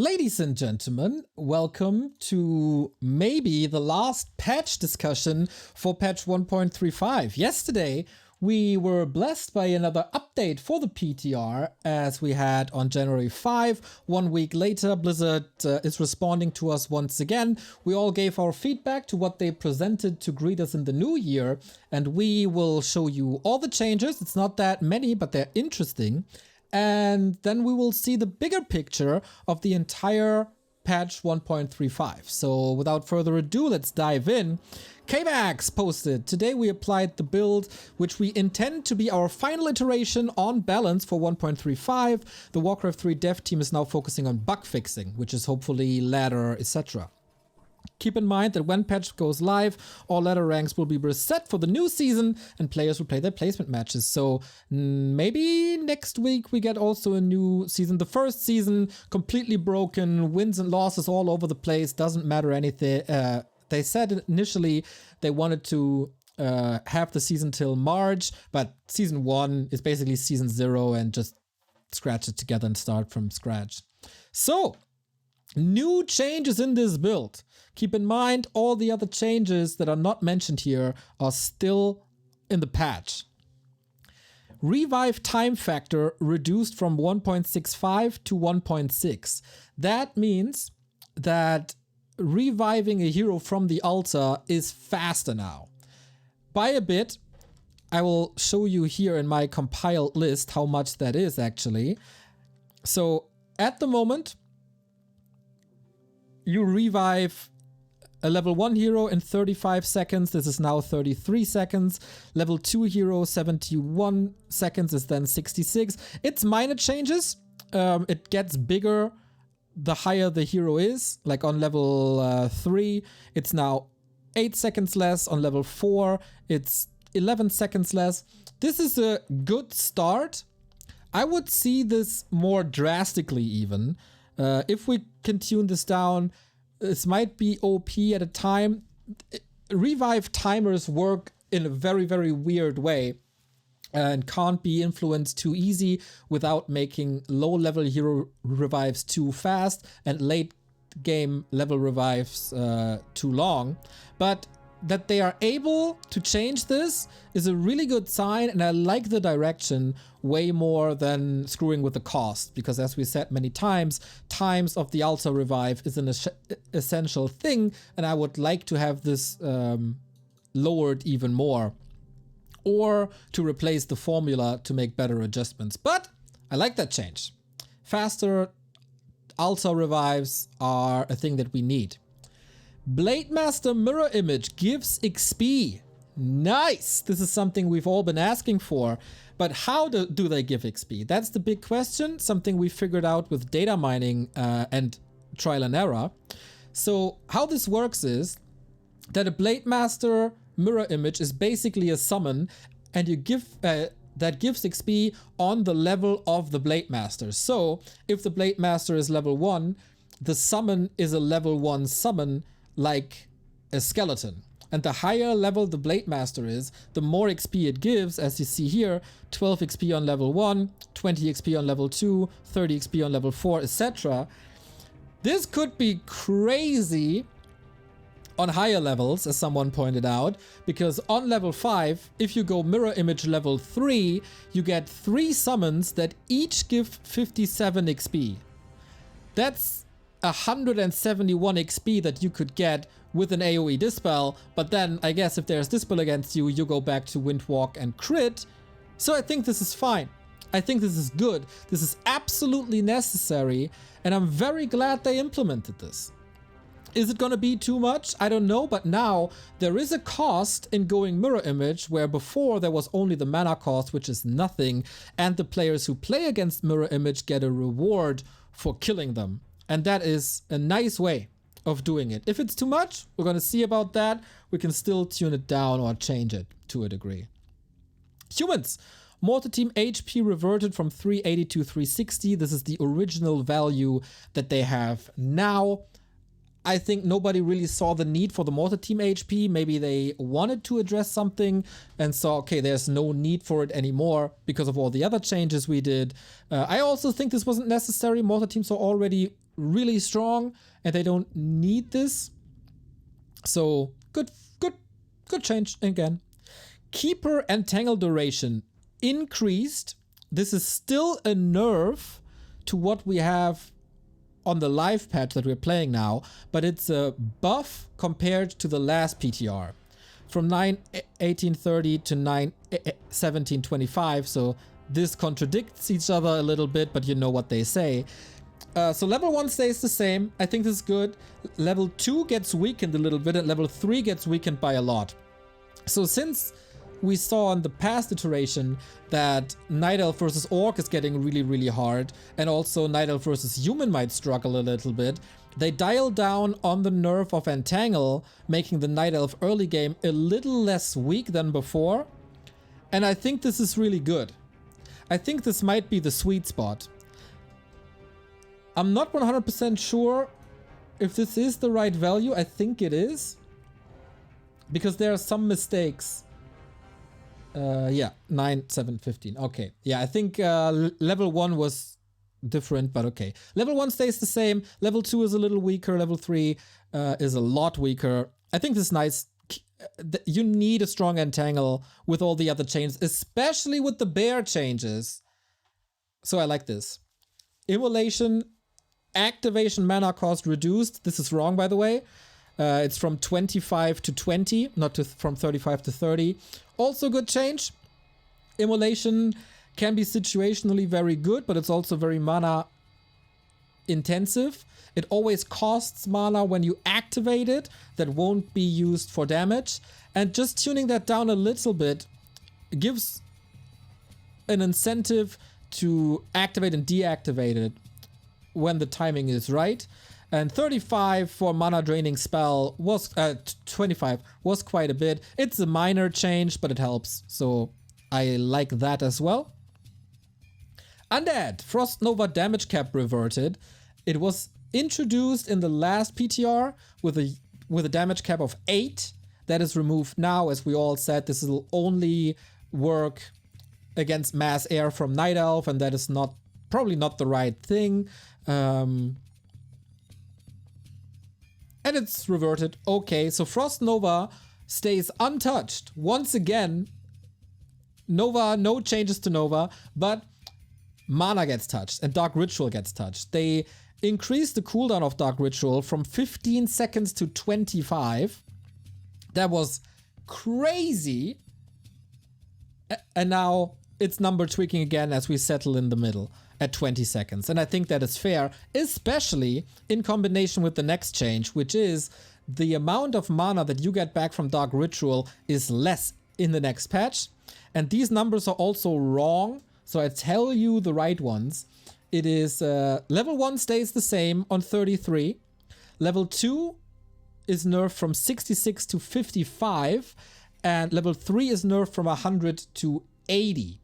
Ladies and gentlemen, welcome to maybe the last patch discussion for patch 1.35. Yesterday, we were blessed by another update for the PTR as we had on January 5. 1 week later, Blizzard is responding to us once again. We all gave our feedback to what they presented to greet us in the new year, and we will show you all the changes. It's not that many, but they're interesting. And then we will see the bigger picture of the entire patch 1.35. So without further ado, let's dive in. K-Max posted, today we applied the build which we intend to be our final iteration on balance for 1.35. The Warcraft 3 dev team is now focusing on bug fixing, which is hopefully ladder, etc. Keep in mind that when patch goes live, all ladder ranks will be reset for the new season and players will play their placement matches. So maybe next week we get also a new season. The first season, completely broken, wins and losses all over the place, doesn't matter anything. They said initially they wanted to have the season till March, but season 1 is basically season 0 and just scratch it together and start from scratch. So, new changes in this build. Keep in mind, all the other changes that are not mentioned here are still in the patch. Revive time factor reduced from 1.65 to 1.6. That means that reviving a hero from the altar is faster now. By a bit. I will show you here in my compiled list how much that is actually. So at the moment, you revive a level 1 hero in 35 seconds. This is now 33 seconds. Level 2 hero, 71 seconds is then 66. It's minor changes. It gets bigger the higher the hero is. Like on level 3, it's now 8 seconds less. On level 4, it's 11 seconds less. This is a good start. I would see this more drastically even. If we can tune this down, this might be OP at a time. Revive timers work in a very, very weird way and can't be influenced too easy without making low-level hero revives too fast and late-game level revives too long. But that they are able to change this is a really good sign, and I like the direction way more than screwing with the cost, because as we said many times, times of the altar revive is an essential thing, and I would like to have this lowered even more, or to replace the formula to make better adjustments. But I like that change. Faster altar revives are a thing that we need. Blademaster mirror image gives XP. Nice! This is something we've all been asking for. But how do they give XP? That's the big question. Something we figured out with data mining and trial and error. So how this works is that a Blademaster mirror image is basically a summon, and you give that gives XP on the level of the Blademaster. So if the Blademaster is level 1, the summon is a level 1 summon, like a skeleton. And the higher level the Blademaster is, the more XP it gives, as you see here, 12 XP on level 1, 20 XP on level 2, 30 XP on level 4, etc. This could be crazy on higher levels, as someone pointed out, because on level 5, if you go mirror image level 3, you get 3 summons that each give 57 XP. That's 171 XP that you could get with an AoE Dispel, but then I guess if there's Dispel against you, you go back to Windwalk and crit. So I think this is fine. I think this is good. This is absolutely necessary, and I'm very glad they implemented this. Is it gonna be too much? I don't know, but now there is a cost in going mirror image, where before there was only the mana cost, which is nothing, and the players who play against mirror image get a reward for killing them. And that is a nice way of doing it. If it's too much, we're going to see about that. We can still tune it down or change it to a degree. Humans. Mortar team HP reverted from 380 to 360. This is the original value that they have now. I think nobody really saw the need for the multi-team HP. Maybe they wanted to address something and saw, okay, there's no need for it anymore because of all the other changes we did. I also think this wasn't necessary. Multi-teams are already really strong and they don't need this. So good change again. Keeper Entangle duration increased. This is still a nerf to what we have on the live patch that we're playing now, but it's a buff compared to the last PTR from 9/18/30 to 9/17/25. So this contradicts each other a little bit, but you know what they say. So level 1 stays the same. I think this is good. Level 2 gets weakened a little bit and level 3 gets weakened by a lot. So since we saw in the past iteration that Night Elf versus Orc is getting really hard, and also Night Elf versus Human might struggle a little bit, they dialed down on the nerf of Entangle, making the Night Elf early game a little less weak than before. And I think this is really good. I think this might be the sweet spot. I'm not 100% sure if this is the right value. I think it is, because there are some mistakes. Yeah, 9, 7, 15. Okay. Yeah, I think level 1 was different, but okay. Level 1 stays the same. Level 2 is a little weaker. Level 3 is a lot weaker. I think this is nice. You need a strong Entangle with all the other changes, especially with the bear changes. So I like this. Immolation, activation mana cost reduced. This is wrong, by the way. It's from 25 to 20, not from 35 to 30. Also good change. Immolation can be situationally very good, but it's also very mana intensive. It always costs mana when you activate it that won't be used for damage. And just tuning that down a little bit gives an incentive to activate and deactivate it when the timing is right. And 35 for mana draining spell was 25 was quite a bit. It's a minor change, but it helps. So I like that as well. Undead Frost Nova damage cap reverted. It was introduced in the last PTR with a damage cap of 8. That is removed now, as we all said. This will only work against mass air from Night Elf, and that is probably not the right thing. And it's reverted. Okay, so Frost Nova stays untouched. Once again, Nova, no changes to Nova, but mana gets touched and Dark Ritual gets touched. They increased the cooldown of Dark Ritual from 15 seconds to 25. That was crazy. And now it's number tweaking again as we settle in the middle at 20 seconds. And I think that is fair, especially in combination with the next change, which is the amount of mana that you get back from Dark Ritual is less in the next patch. And these numbers are also wrong, so I tell you the right ones. It is level 1 stays the same on 33. Level 2 is nerfed from 66 to 55. And level 3 is nerfed from 100 to 80.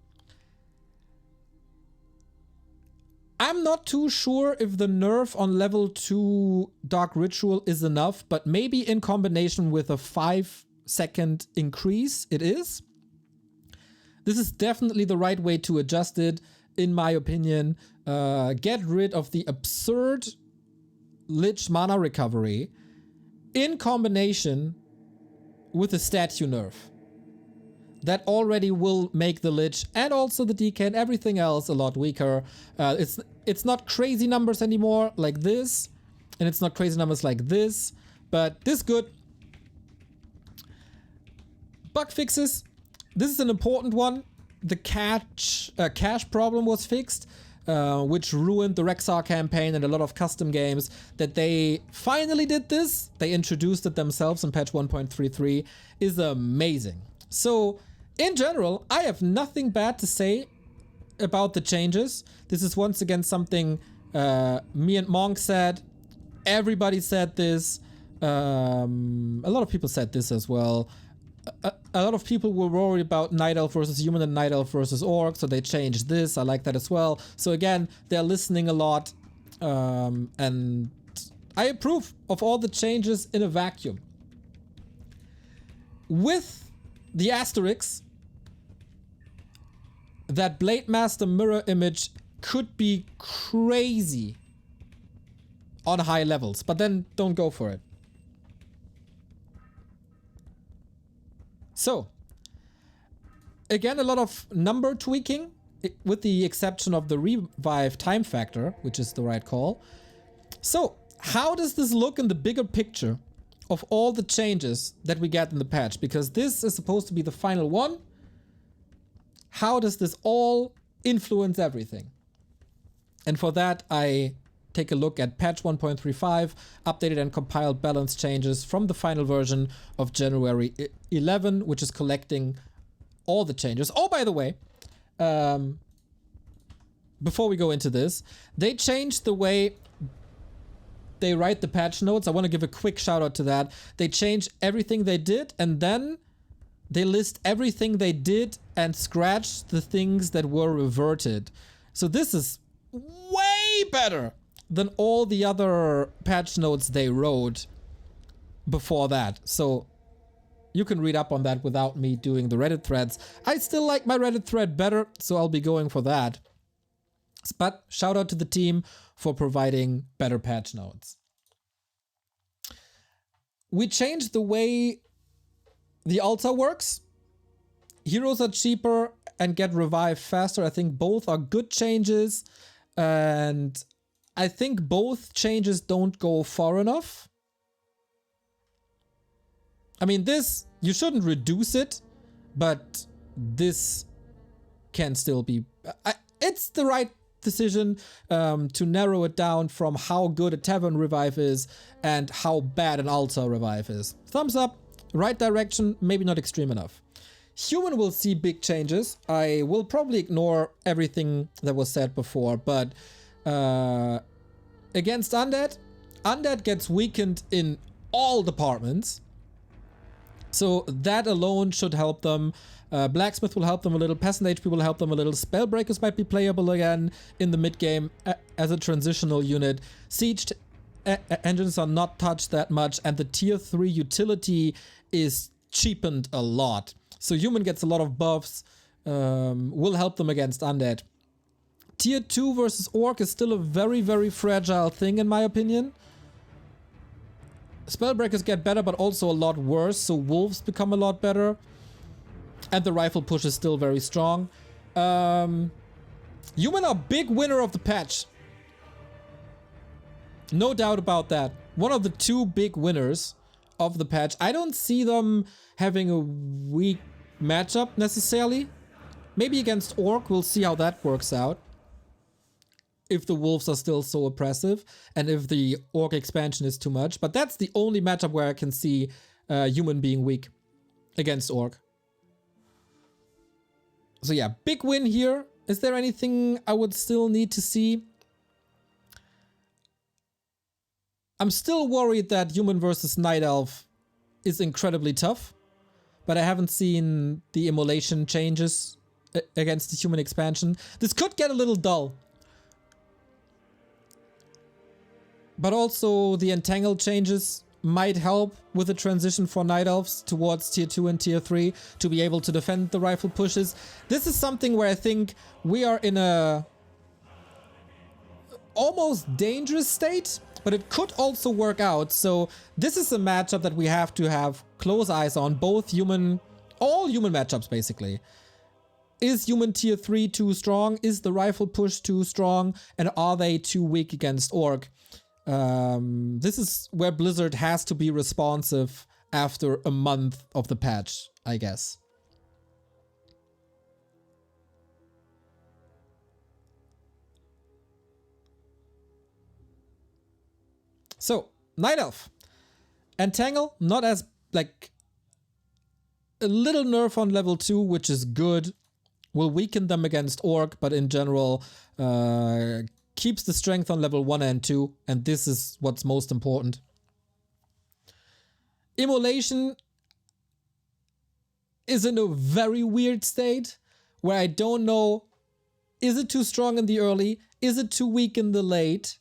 I'm not too sure if the nerf on level 2 Dark Ritual is enough, but maybe in combination with a 5-second increase, it is. This is definitely the right way to adjust it, in my opinion. Get rid of the absurd Lich mana recovery in combination with the statue nerf. That already will make the Lich and also the DK and everything else a lot weaker. It's not crazy numbers anymore like this, and it's not crazy numbers like this, but this good. Bug fixes. This is an important one. The cache problem was fixed, which ruined the Rexar campaign and a lot of custom games. That they finally did this, they introduced it themselves in patch 1.33, is amazing. So, in general, I have nothing bad to say about the changes. This is once again something me and Monk said. Everybody said this. A lot of people said this as well. A lot of people were worried about Night Elf versus Human and Night Elf versus Orc, so they changed this. I like that as well. So again, they're listening a lot. And I approve of all the changes in a vacuum. With the asterisk that Blade Master mirror image could be crazy on high levels, but then don't go for it. So, again, a lot of number tweaking, with the exception of the revive time factor, which is the right call. So, how does this look in the bigger picture of all the changes that we get in the patch? Because this is supposed to be the final one. How does this all influence everything? And for that, I take a look at patch 1.35, updated and compiled balance changes from the final version of January 11, which is collecting all the changes. Oh, by the way, before we go into this, they changed the way they write the patch notes. I want to give a quick shout out to that. They changed everything they did, and then they list everything they did and scratch the things that were reverted. So this is way better than all the other patch notes they wrote before that. So you can read up on that without me doing the Reddit threads. I still like my Reddit thread better, so I'll be going for that. But shout out to the team for providing better patch notes. We changed the way the altar works. Heroes are cheaper and get revived faster. I think both are good changes. And I think both changes don't go far enough. I mean, this, you shouldn't reduce it, but this can still be... it's the right decision to narrow it down from how good a Tavern revive is and how bad an altar revive is. Thumbs up, right direction, maybe not extreme enough. Human will see big changes. I will probably ignore everything that was said before, but against Undead, Undead gets weakened in all departments. So that alone should help them. Blacksmith will help them a little. Peasant HP will help them a little. Spellbreakers might be playable again in the mid game as a transitional unit. Siege engines are not touched that much, and the tier 3 utility is cheapened a lot. So human gets a lot of buffs, will help them against undead. Tier 2 versus orc is still a very, very fragile thing in my opinion. Spellbreakers get better, but also a lot worse, so wolves become a lot better. And the rifle push is still very strong. Human are big winner of the patch. No doubt about that. One of the two big winners of the patch. I don't see them having a weak matchup necessarily. Maybe against orc, we'll see how that works out. If the wolves are still so oppressive and if the orc expansion is too much. But that's the only matchup where I can see human being weak against orc. So yeah, big win here. Is there anything I would still need to see? I'm still worried that human versus night elf is incredibly tough, but I haven't seen the immolation changes against the human expansion. This could get a little dull. But also the entangle changes might help with the transition for night elves towards tier 2 and tier 3 to be able to defend the rifle pushes. This is something where I think we are in a almost dangerous state, but it could also work out. So this is a matchup that we have to have close eyes on, both human, all human matchups basically. Is human tier 3 too strong? Is the rifle push too strong? And are they too weak against orc? This is where Blizzard has to be responsive after a month of the patch, I guess. So, Night Elf. Entangle, not as, like, a little nerf on level 2, which is good. Will weaken them against Orc, but in general, keeps the strength on level 1 and 2, and this is what's most important. Immolation is in a very weird state, where I don't know, is it too strong in the early? Is it too weak in the late?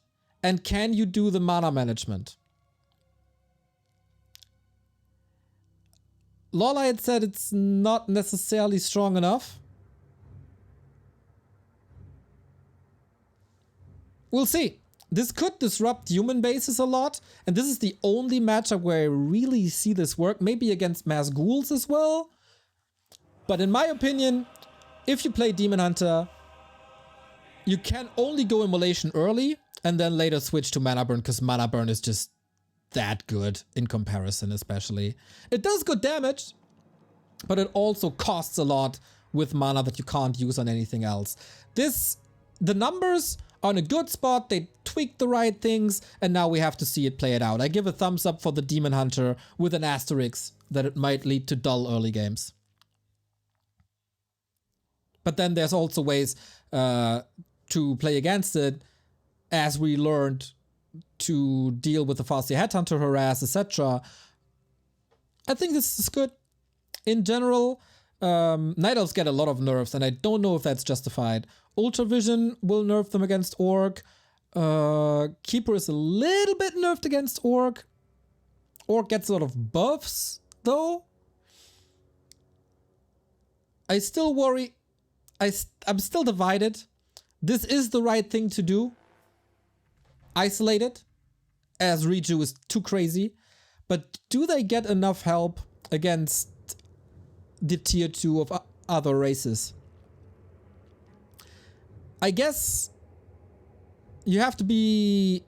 And can you do the mana management? Lola had said it's not necessarily strong enough. We'll see. This could disrupt human bases a lot, and this is the only matchup where I really see this work, maybe against mass ghouls as well. But in my opinion, if you play Demon Hunter, you can only go Immolation early and then later switch to Mana Burn, because Mana Burn is just that good in comparison, especially. It does good damage, but it also costs a lot with mana that you can't use on anything else. The numbers are in a good spot, they tweaked the right things, and now we have to see it play it out. I give a thumbs up for the Demon Hunter with an asterisk that it might lead to dull early games. But then there's also ways to play against it, as we learned to deal with the Farseer Headhunter harass, etc. I think this is good. In general, Night Elves get a lot of nerfs, and I don't know if that's justified. Ultra Vision will nerf them against Orc. Keeper is a little bit nerfed against Orc. Orc gets a lot of buffs, though. I still worry. I'm still divided. This is the right thing to do. Isolate it, as Reju is too crazy. But do they get enough help against the tier 2 of other races? I guess you have to be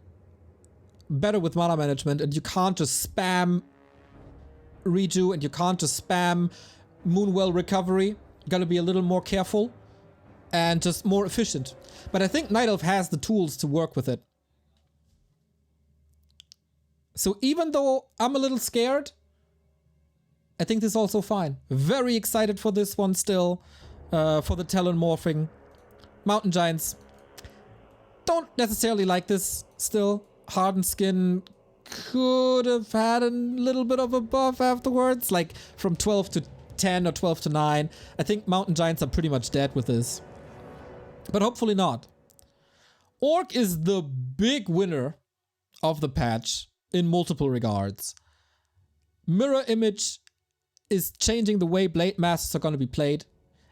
better with mana management, and you can't just spam Reju, and you can't just spam Moonwell Recovery. You gotta be a little more careful and just more efficient. But I think Night Elf has the tools to work with it. So even though I'm a little scared, I think this is also fine. Very excited for this one still, for the Talon morphing. Mountain Giants don't necessarily like this still. Hardened Skin could have had a little bit of a buff afterwards, like from 12 to 10 or 12 to 9. I think Mountain Giants are pretty much dead with this. But hopefully not. Orc is the big winner of the patch in multiple regards. Mirror Image is changing the way Blade Masters are going to be played.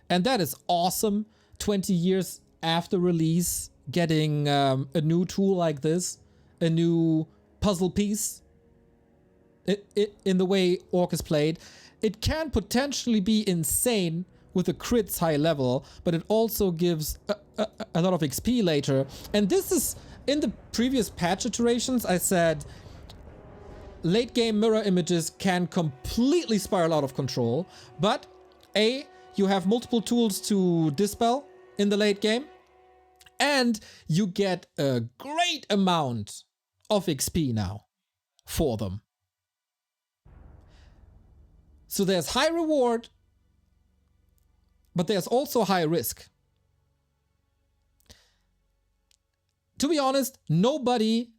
And that is awesome. 20 years after release, getting a new tool like this, a new puzzle piece in the way Orc is played. It can potentially be insane with a crits high level, but it also gives a lot of XP later. And this is, in the previous patch iterations, I said late game mirror images can completely spiral out of control, but you have multiple tools to dispel in the late game, and you get a great amount of XP now for them. So there's high reward, but there's also high risk. To be honest, nobody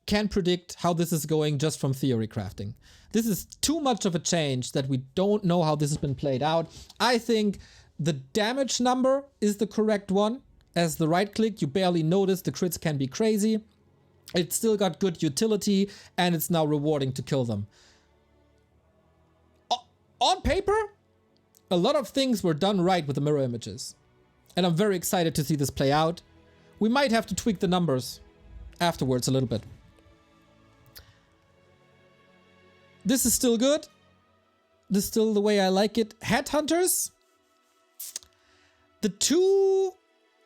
can predict how this is going just from theory crafting. This is too much of a change that we don't know how this has been played out. I think the damage number is the correct one. As the right click, you barely notice the crits can be crazy. It's still got good utility, and it's now rewarding to kill them. On paper, a lot of things were done right with the mirror images. And I'm very excited to see this play out. We might have to tweak the numbers afterwards a little bit. This is still good. This is still the way I like it. Headhunters. The two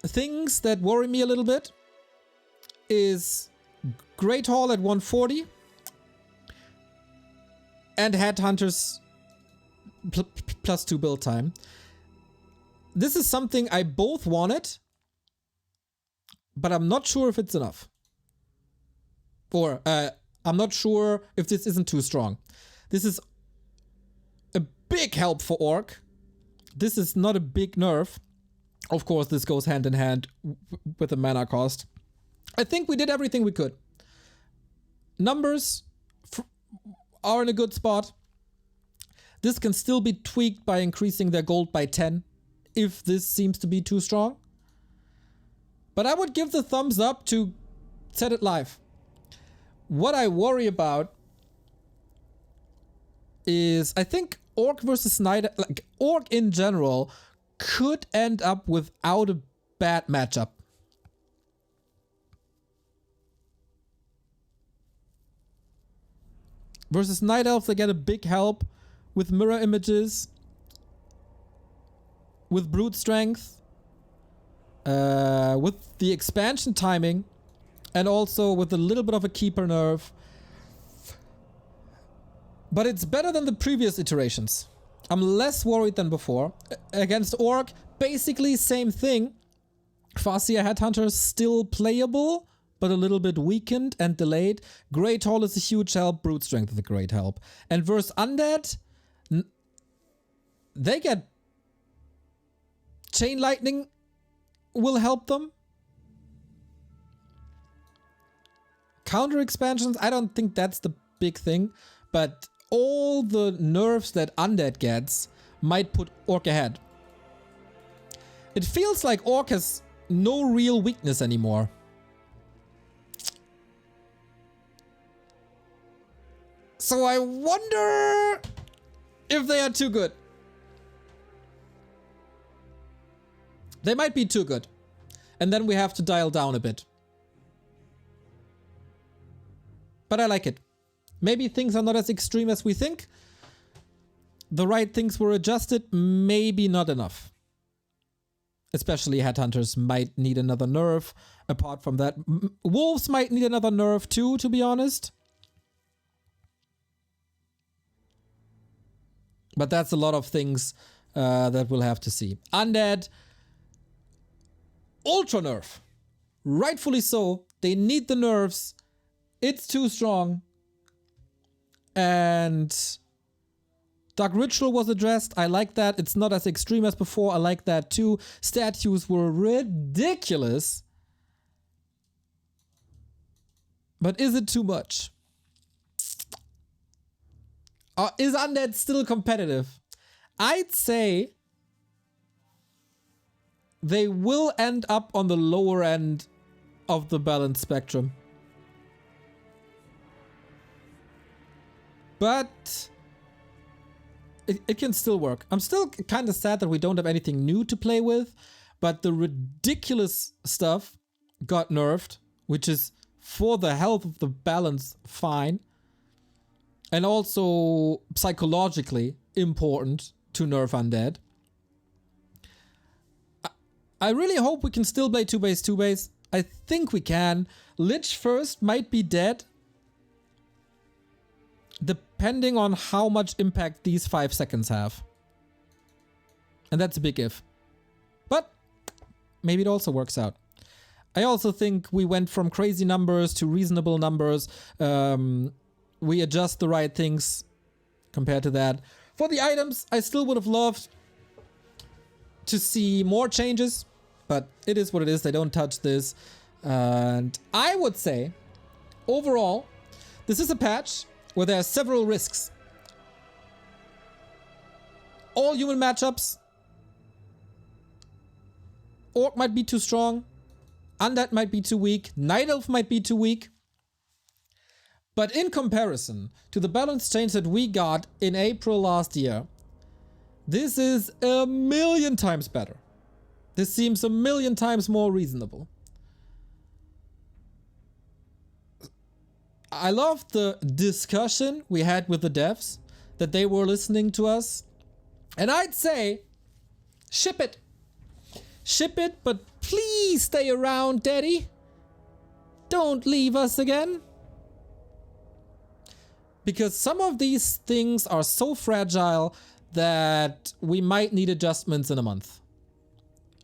things that worry me a little bit is Great Hall at 140 and Headhunters plus 2 build time. This is something I both wanted, but I'm not sure if it's enough. Or I'm not sure if this isn't too strong. This is a big help for Orc. This is not a big nerf. Of course, this goes hand in hand with the mana cost. I think we did everything we could. Numbers are in a good spot. This can still be tweaked by increasing their gold by 10 if this seems to be too strong. But I would give the thumbs up to said it live. What I worry about is I think Orc versus Knight, like Orc in general, could end up without a bad matchup. Versus Night Elf, they get a big help with mirror images, with brute strength, with the expansion timing, and also with a little bit of a keeper nerf. But it's better than the previous iterations. I'm less worried than before. Against Orc, basically same thing. Farseer Headhunter is still playable, but a little bit weakened and delayed. Great Hall is a huge help. Brute Strength is a great help. And versus Undead, they get Chain Lightning will help them. Counter expansions, I don't think that's the big thing, but all the nerfs that Undead gets might put Orc ahead. It feels like Orc has no real weakness anymore. So I wonder if they are too good. They might be too good. And then we have to dial down a bit. But I like it. Maybe things are not as extreme as we think. The right things were adjusted, maybe not enough. Especially Headhunters might need another nerf. Apart from that, Wolves might need another nerf too, to be honest. But that's a lot of things that we'll have to see. Undead, Ultra nerf. Rightfully so. They need the nerfs. It's too strong. And Dark Ritual was addressed. I like that. It's not as extreme as before. I like that too. Statues were ridiculous. But is it too much? Is Undead still competitive? I'd say they will end up on the lower end of the balance spectrum. But it can still work. I'm still kind of sad that we don't have anything new to play with, but the ridiculous stuff got nerfed, which is for the health of the balance fine. And also psychologically important to nerf Undead. I really hope we can still play 2-base, 2-base. I think we can. Lich first might be dead. Depending on how much impact these 5 seconds have. And that's a big if. But maybe it also works out. I also think we went from crazy numbers to reasonable numbers. We adjust the right things compared to that. For the items, I still would have loved to see more changes, but it is what it is. They don't touch this. And I would say, overall, this is a patch where there are several risks. All human matchups. Orc might be too strong. Undead might be too weak. Night Elf might be too weak. But in comparison to the balance change that we got in April last year, this is a million times better. This seems a million times more reasonable. I love the discussion we had with the devs, that they were listening to us. And I'd say, ship it. Ship it, but please stay around, Daddy. Don't leave us again. Because some of these things are so fragile that we might need adjustments in a month.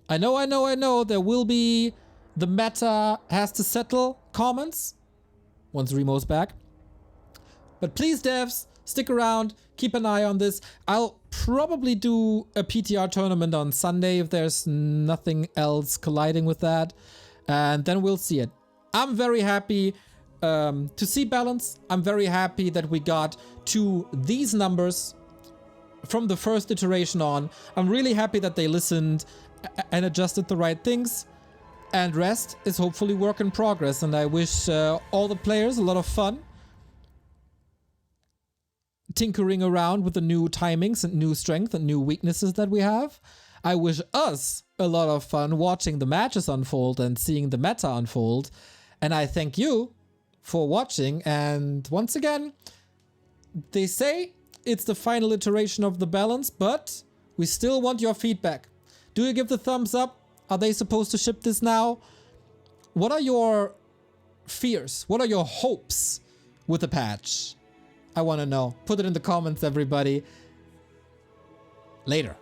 I know, there will be the meta has to settle comments once Remo's back. But please, devs, stick around, keep an eye on this. I'll probably do a PTR tournament on Sunday if there's nothing else colliding with that. And then we'll see it. I'm very happy to see balance. I'm very happy that we got to these numbers from the first iteration on. I'm really happy that they listened and adjusted the right things. And rest is hopefully work in progress, and I wish all the players a lot of fun tinkering around with the new timings and new strength and new weaknesses that we have. I wish us a lot of fun watching the matches unfold and seeing the meta unfold. And I thank you for watching. And once again, they say it's the final iteration of the balance, but we still want your feedback. Do you give the thumbs up? Are they supposed to ship this now? What are your fears? What are your hopes with the patch? I want to know. Put it in the comments, everybody. Later.